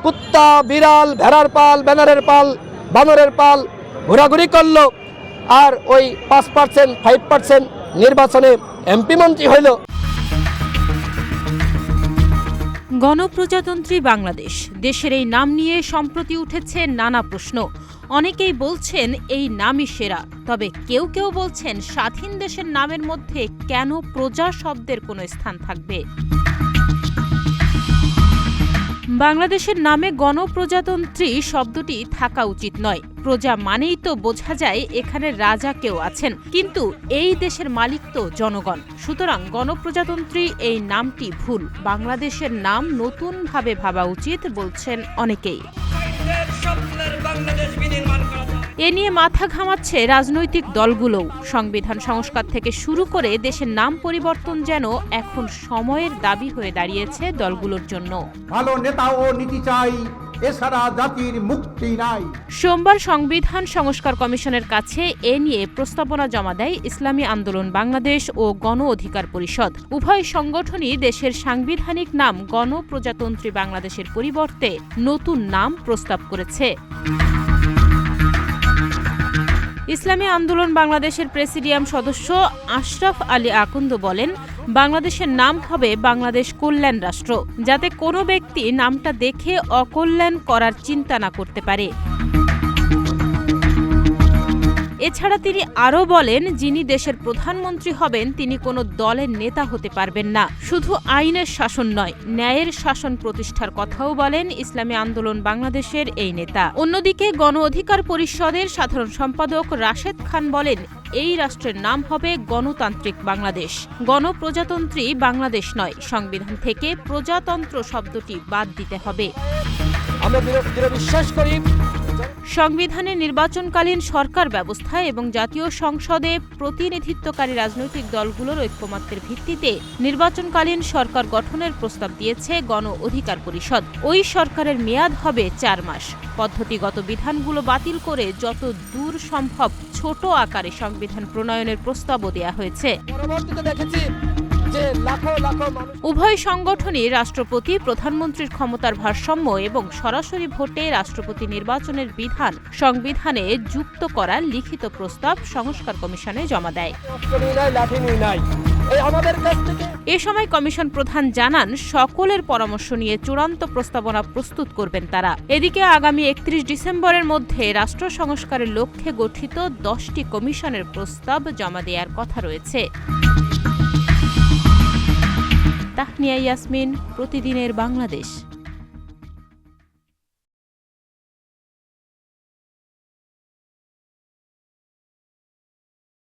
কুত্তা, বিড়াল, ভেড়ার পাল, ব্যানারের পাল, বানরের পাল ঘোরাঘুরি করলো, আর ওই 5% 5% নির্বাচনে এমপি মন্ত্রী হইল। গণপ্রজাতন্ত্রী বাংলাদেশ দেশের এই নাম নিয়ে সম্প্রতি উঠেছে নানা প্রশ্ন। অনেকেই বলছেন এই নামই সেরা, তবে কেউ কেউ বলছেন স্বাধীন দেশের নামের মধ্যে কেন প্রজা শব্দের কোনো স্থান থাকবে। বাংলাদেশের নামে গণপ্রজাতন্ত্রী শব্দটি থাকা উচিত নয়। প্রজা মানেই তো বোঝা যায় এখানে রাজা কেউ আছেন, কিন্তু এই দেশের মালিক তো জনগণ। সুতরাং গণপ্রজাতন্ত্রী এই নামটি ভুল, বাংলাদেশের নাম নতুনভাবে ভাবা উচিত বলছেন অনেকেই। এ নিয়ে মাথা ঘামাচ্ছে রাজনৈতিক দলগুলোও। সংবিধান সংস্কার থেকে শুরু করে দেশের নাম পরিবর্তন যেন এখন সময়ের দাবি হয়ে দাঁড়িয়েছে দলগুলোর জন্য। ভালো নেতা ও নীতি চাই, এছাড়া জাতির মুক্তি নাই। সোমবার সংবিধান সংস্কার কমিশনের কাছে এ নিয়ে প্রস্তাবনা জমা দেয় ইসলামী আন্দোলন বাংলাদেশ ও গণ অধিকার পরিষদ। উভয় সংগঠনই দেশের সাংবিধানিক নাম গণপ্রজাতন্ত্রী বাংলাদেশের পরিবর্তে নতুন নাম প্রস্তাব করেছে। ইসলামী আন্দোলন বাংলাদেশের প্রেসিডিয়াম সদস্য আশরাফ আলী আকন্দ বলেন, বাংলাদেশের নাম হবে বাংলাদেশ কল্যাণ রাষ্ট্র, যাতে কোনো ব্যক্তি নামটা দেখে অকল্যাণ করার চিন্তা না করতে পারে। এছাড়া তিনি আরও বলেন, যিনি দেশের প্রধানমন্ত্রী হবেন তিনি কোনো দলের নেতা হতে পারবেন না। শুধু আইনের শাসন নয়, ন্যায়ের শাসন প্রতিষ্ঠার কথাও বলেন ইসলামী আন্দোলন বাংলাদেশের এই নেতা। অন্যদিকে গণ অধিকার পরিষদের সাধারণ সম্পাদক রাশেদ খান বলেন, এই রাষ্ট্রের নাম হবে গণতান্ত্রিক বাংলাদেশ, গণপ্রজাতন্ত্রী বাংলাদেশ নয়। সংবিধান থেকে প্রজাতন্ত্র শব্দটি বাদ দিতে হবে। আমরা বিশ্বাস করি সংবিধানে নির্বাচনকালীন সরকার ব্যবস্থা এবং জাতীয় সংসদে প্রতিনিধিত্বকারী রাজনৈতিক দলগুলোর ঐক্যমত্যের ভিত্তিতে নির্বাচনকালীন সরকার গঠনের প্রস্তাব দিয়েছে গণ অধিকার পরিষদ। ওই সরকারের মেয়াদ হবে 4 মাস। পদ্ধতিগত বিধানগুলো বাতিল করে যত দূর সম্ভব ছোট আকারে সংবিধান প্রণয়নের প্রস্তাবও দেয়া হয়েছে। উভয় সংগঠনই রাষ্ট্রপতি, প্রধানমন্ত্রীর ক্ষমতার ভারসাম্য এবং সরাসরি ভোটে রাষ্ট্রপতি নির্বাচনের বিধান সংবিধানে যুক্ত করার লিখিত প্রস্তাব সংস্কার কমিশনে জমা দেয়। এ সময় কমিশন প্রধান জানান, সকলের পরামর্শ নিয়ে চূড়ান্ত প্রস্তাবনা প্রস্তুত করবেন তারা। এদিকে আগামী 31 ডিসেম্বরের মধ্যে রাষ্ট্র সংস্কারের লক্ষ্যে গঠিত 10টি কমিশনের প্রস্তাব জমা দেওয়ার কথা রয়েছে। তাহনিয়া ইয়াসমিন, প্রতিদিনের বাংলাদেশ।